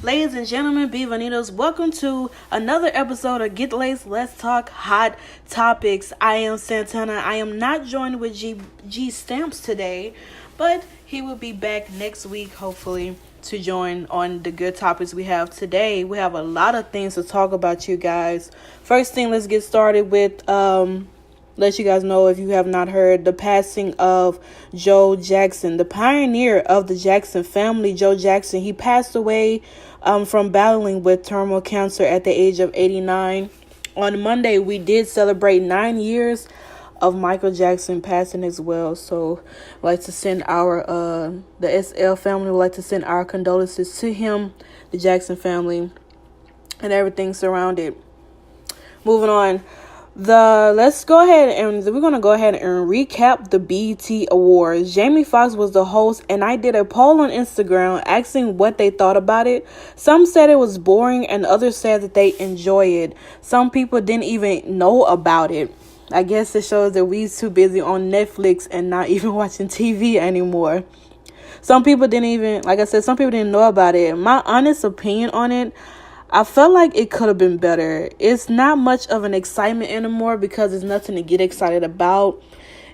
Ladies and gentlemen, Bivanitos, welcome to another episode of Get Laced, Let's Talk Hot Topics. I am Santana. I am not joined with G Stamps today, but he will be back next week, hopefully, to join on the good topics we have today. We have a lot of things to talk about, you guys. First thing, let's get started with let you guys know, if you have not heard, the passing of Joe Jackson, the pioneer of the Jackson family. Joe Jackson, he passed away from battling with terminal cancer at the age of 89. On Monday, we did celebrate 9 years of Michael Jackson passing as well. So I'd like to send the SL family would like to send our condolences to him, the Jackson family, and everything surrounded. Moving on. We're gonna go ahead and recap the BET Awards. Jamie Foxx was the host, and I did a poll on Instagram asking what they thought about it. Some said it was boring, and others said that they enjoy it. Some people didn't even know about it. I guess it shows that we's too busy on Netflix and not even watching TV anymore. Some people didn't know about it. My honest opinion on it, I felt like it could have been better. It's not much of an excitement anymore because there's nothing to get excited about.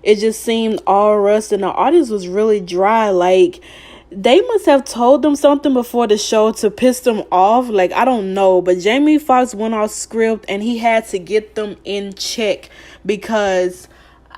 It just seemed all rust, and the audience was really dry. Like, they must have told them something before the show to piss them off. Like, I don't know. But Jamie Foxx went off script, and he had to get them in check because,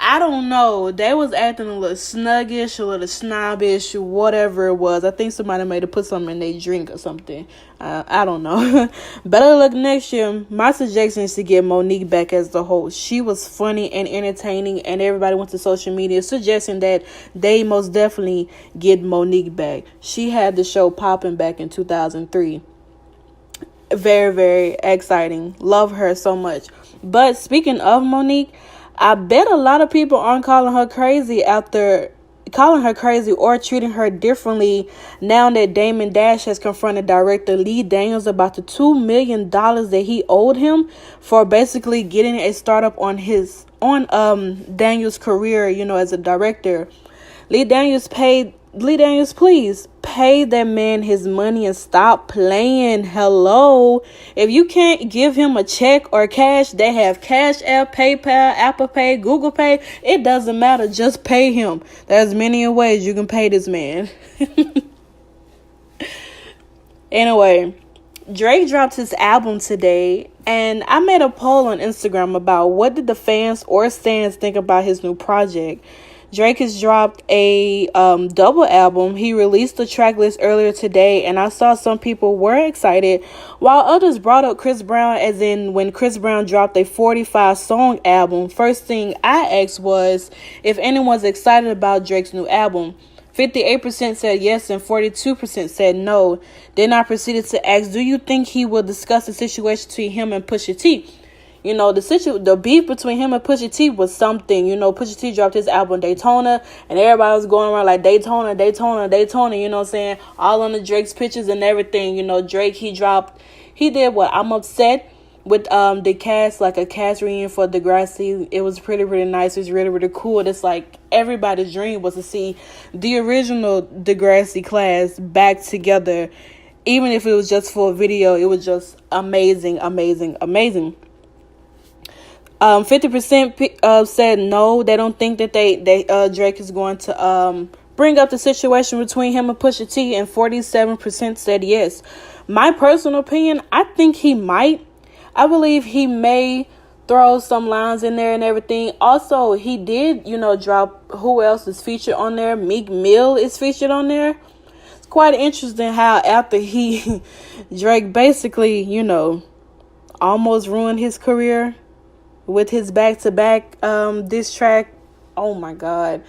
I don't know, they was acting a little snuggish, a little snobbish, whatever it was. I think somebody might have put something in their drink or something. I don't know. Better luck next year. My suggestion is to get Monique back as the host. She was funny and entertaining, and everybody went to social media suggesting that they most definitely get Monique back. She had the show popping back in 2003. Very, very exciting. Love her so much. But speaking of Monique, I bet a lot of people aren't calling her crazy or treating her differently now that Damon Dash has confronted director Lee Daniels about the $2 million that he owed him for basically getting a startup on Daniels' career, as a director. Lee Daniels, please pay that man his money and stop playing. Hello. If you can't give him a check or cash, they have Cash App, PayPal, Apple Pay, Google Pay. It doesn't matter. Just pay him. There's many ways you can pay this man. Anyway, Drake dropped his album today, and I made a poll on Instagram about what did the fans or stands think about his new project. Drake has dropped a double album. He released the track list earlier today, and I saw some people were excited, while others brought up Chris Brown, as in when Chris Brown dropped a 45-song album. First thing I asked was if anyone's excited about Drake's new album. 58% said yes and 42% said no. Then I proceeded to ask, do you think he will discuss the situation between him and Pusha T? The beef between him and Pusha T was something. Pusha T dropped his album Daytona, and everybody was going around like Daytona, Daytona, Daytona, you know what I'm saying? All on the Drake's pictures and everything. Drake, he did what? I'm Upset with the cast, like a cast reunion for Degrassi. It was pretty, really nice. It was really, really cool. It's like everybody's dream was to see the original Degrassi class back together. Even if it was just for a video, it was just amazing, amazing, amazing. 50% said no, they don't think that Drake is going to bring up the situation between him and Pusha T, and 47% said yes. My personal opinion, I think he might. I believe he may throw some lines in there and everything. Also, he did, drop who else is featured on there. Meek Mill is featured on there. It's quite interesting how after Drake basically, almost ruined his career with his back-to-back diss track. Oh my God.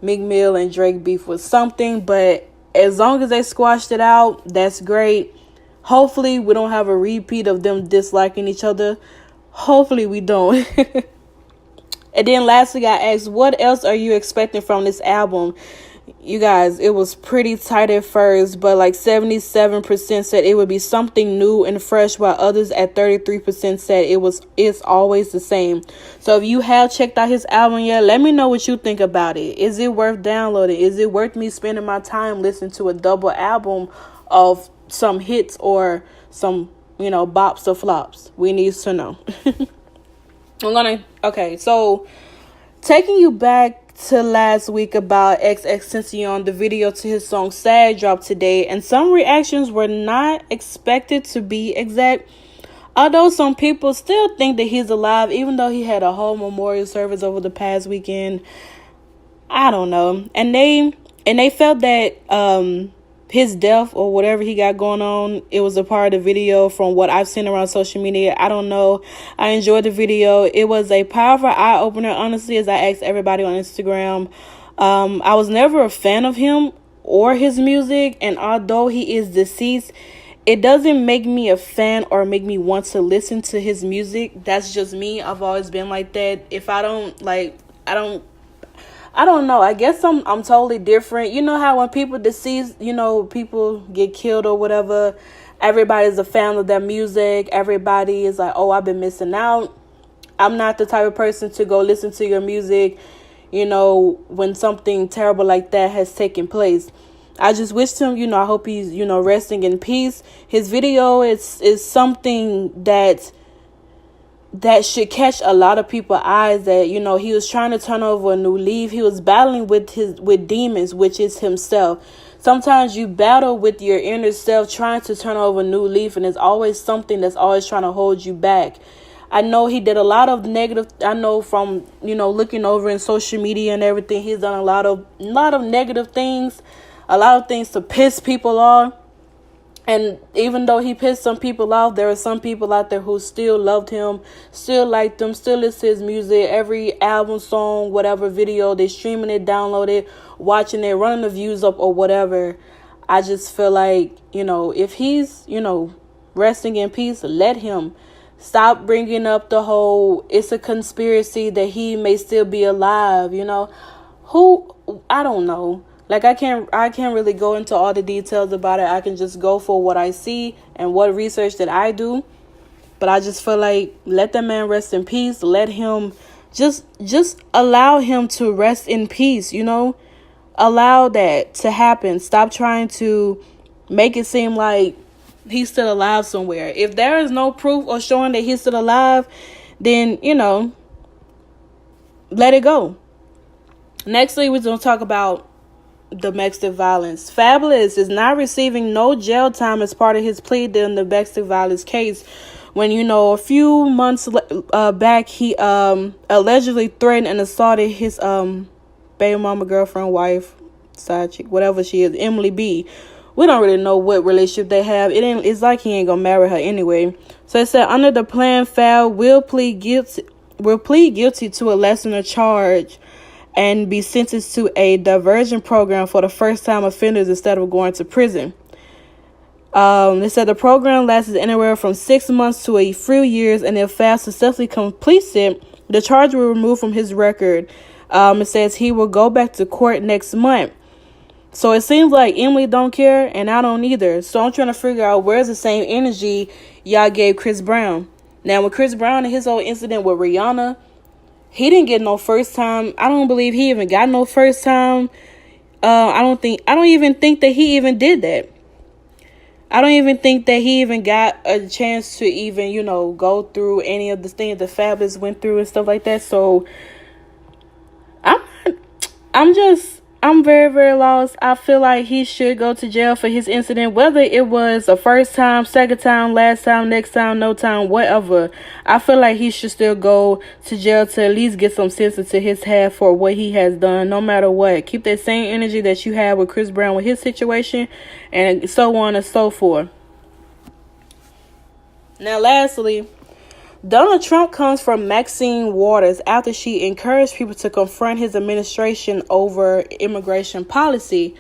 Meek Mill and Drake beef was something, but as long as they squashed it out, that's great. Hopefully we don't have a repeat of them disliking each other. Hopefully we don't. And then lastly, I asked, what else are you expecting from this album? You guys, it was pretty tight at first, but like 77% said it would be something new and fresh, while others at 33% said it's always the same. So if you have checked out his album yet, let me know what you think about it. Is it worth downloading? Is it worth me spending my time listening to a double album of some hits or some, bops or flops. We need to know. So taking you back to last week about XXXTentacion, the video to his song Sad dropped today, and some reactions were not expected to be exact. Although some people still think that he's alive, even though he had a whole memorial service over the past weekend. I don't know. And they felt that his death or whatever he got going on, it was a part of the video from what I've seen around social media. I don't know. I enjoyed the video. It was a powerful eye-opener, honestly, as I asked everybody on Instagram. I was never a fan of him or his music, and although he is deceased, it doesn't make me a fan or make me want to listen to his music. That's just me. I've always been like that. If I don't I don't know. I guess I'm totally different. You know how when people deceased, people get killed or whatever, everybody's a fan of their music. Everybody is like, oh, I've been missing out. I'm not the type of person to go listen to your music, when something terrible like that has taken place. I just wished him, I hope he's, resting in peace. His video is something that should catch a lot of people's eyes, that, he was trying to turn over a new leaf. He was battling with demons, which is himself. Sometimes you battle with your inner self trying to turn over a new leaf, and there's always something that's always trying to hold you back. I know he did a lot of negative. I know from, looking over in social media and everything, he's done a lot of negative things, a lot of things to piss people off. And even though he pissed some people off, there are some people out there who still loved him, still liked him, still listen to his music. Every album, song, whatever video, they streaming it, download it, watching it, running the views up or whatever. I just feel like, if he's, resting in peace, let him. Stop bringing up the whole, it's a conspiracy that he may still be alive, I don't know. Like, I can't really go into all the details about it. I can just go for what I see and what research that I do. But I just feel like, let that man rest in peace. Let him, just allow him to rest in peace, Allow that to happen. Stop trying to make it seem like he's still alive somewhere. If there is no proof or showing that he's still alive, then, let it go. Nextly, we're going to talk about domestic violence. Fabulous is not receiving no jail time as part of his plea in the domestic violence case. When, a few months back, he allegedly threatened and assaulted his baby mama, girlfriend, wife, side chick, whatever she is, Emily B. We don't really know what relationship they have. It's like he ain't gonna marry her anyway. So it said, under the plan, Fab will plead guilty to a lesser charge and be sentenced to a diversion program for the first-time offenders instead of going to prison. They said the program lasts anywhere from 6 months to a few years, and if Fab successfully completes it, the charge will be removed from his record. It says he will go back to court next month. So it seems like Emily don't care, and I don't either. So I'm trying to figure out where's the same energy y'all gave Chris Brown. Now, with Chris Brown and his whole incident with Rihanna, he didn't get no first time. I don't believe he even got no first time. I don't even think that he even did that. I don't even think that he even got a chance to even, go through any of the things that Fabulous went through and stuff like that. So I'm very, very lost. I feel like he should go to jail for his incident, whether it was a first time, second time, last time, next time, no time, whatever. I feel like he should still go to jail to at least get some sense into his head for what he has done, no matter what. Keep that same energy that you had with Chris Brown with his situation, and so on and so forth. Now, lastly, Donald Trump comes from Maxine Waters after she encouraged people to confront his administration over immigration policy.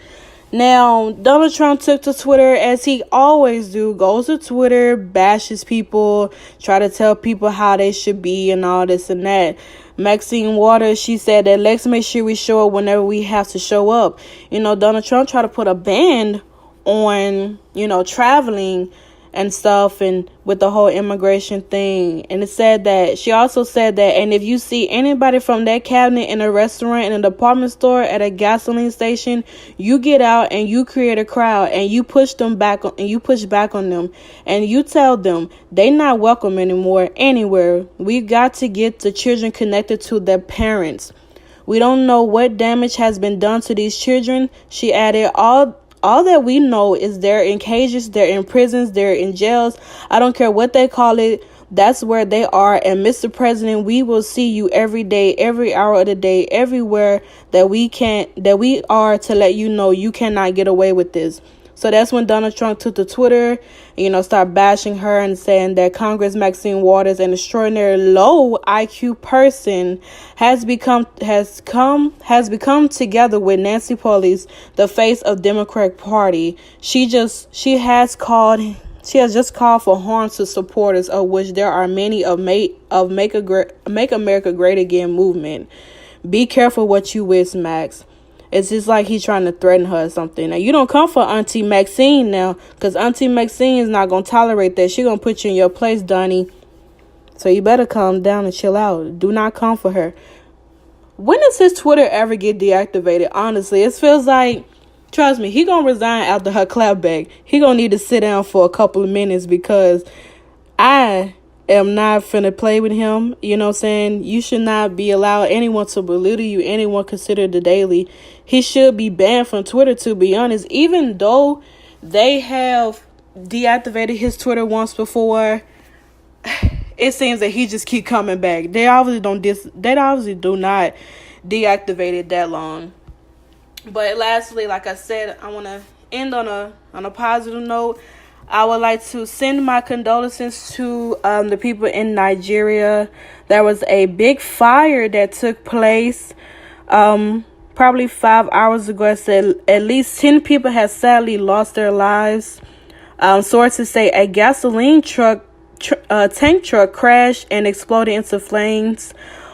Now, Donald Trump took to Twitter, as he always do, goes to Twitter, bashes people, try to tell people how they should be and all this and that. Maxine Waters, she said that let's make sure we show up whenever we have to show up. Donald Trump tried to put a ban on, traveling and stuff, and with the whole immigration thing. And it said that, she also said that, and if you see anybody from that cabinet in a restaurant, in a department store, at a gasoline station, you get out and you create a crowd and you push back on them, and you tell them they not welcome anymore anywhere. We got to get the children connected to their parents. We don't know what damage has been done to these children. She added, all that we know is they're in cages, they're in prisons, they're in jails. I don't care what they call it. That's where they are. And Mr. President, we will see you every day, every hour of the day, everywhere that we are, to let you know you cannot get away with this. So that's when Donald Trump took to Twitter, start bashing her and saying that Congress Maxine Waters, an extraordinary low IQ person, has become together with Nancy Pelosi, the face of Democratic Party. She has just called for harm to supporters, of which there are many, of Make America Great Again movement. Be careful what you wish, Max. It's just like he's trying to threaten her or something. Now, you don't come for Auntie Maxine now, because Auntie Maxine is not going to tolerate that. She's going to put you in your place, Donnie. So you better calm down and chill out. Do not come for her. When does his Twitter ever get deactivated? Honestly, it feels like, trust me, he going to resign after her clapback. He going to need to sit down for a couple of minutes, because I am not finna play with him. You know what I'm saying? You should not be allowed anyone to belittle you, anyone considered the daily. He should be banned from Twitter, to be honest. Even though they have deactivated his Twitter once before, it seems that he just keep coming back. They obviously do not deactivate it that long. But lastly, like I said, I want to end on a positive note. I would like to send my condolences to the people in Nigeria. There was a big fire that took place probably 5 hours ago. It said at least 10 people have sadly lost their lives. Sources say a gasoline tank truck crashed and exploded into flames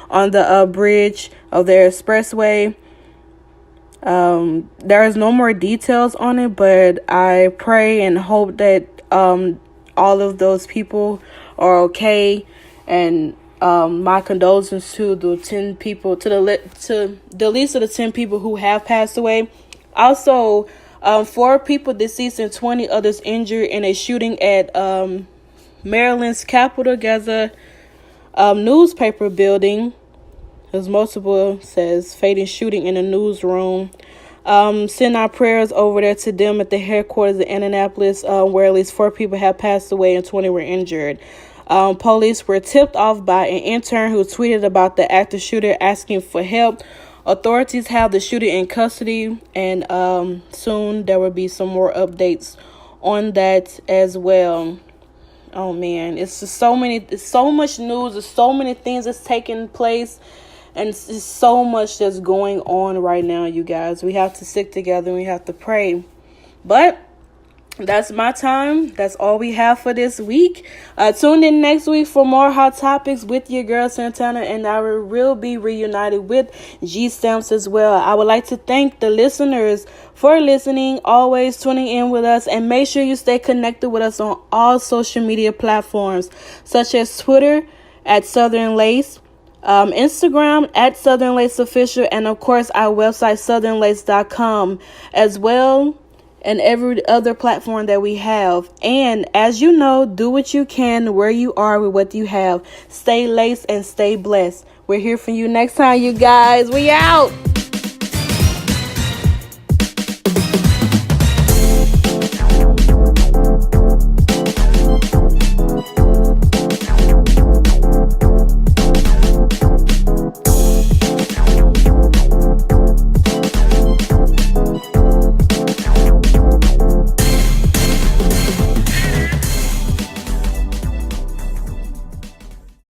on the bridge of their expressway. There is no more details on it, but I pray and hope that all of those people are okay. And my condolences to the 10 people, to the least of the 10 people who have passed away. Also, 4 people deceased and 20 others injured in a shooting at Maryland's Capitol Gaza newspaper building. There's multiple, says, fatal shooting in a newsroom. Send our prayers over there to them at the headquarters in Indianapolis, where at least 4 people have passed away and 20 were injured. Police were tipped off by an intern who tweeted about the active shooter asking for help. Authorities have the shooter in custody, and soon there will be some more updates on that as well. Oh man, it's just so much news, there's so many things that's taking place. And it's just so much that's going on right now, you guys. We have to stick together and we have to pray. But that's my time. That's all we have for this week. Tune in next week for more hot topics with your girl Santana, and I will be reunited with G Stamps as well. I would like to thank the listeners for listening, always tuning in with us, and make sure you stay connected with us on all social media platforms, such as Twitter at Southern Lace, Instagram at Southern Lace Official, and of course our website southernlace.com as well, and every other platform that we have. And as you know, do what you can where you are with what you have. Stay laced and stay blessed. We're here for you next time, you guys. We out.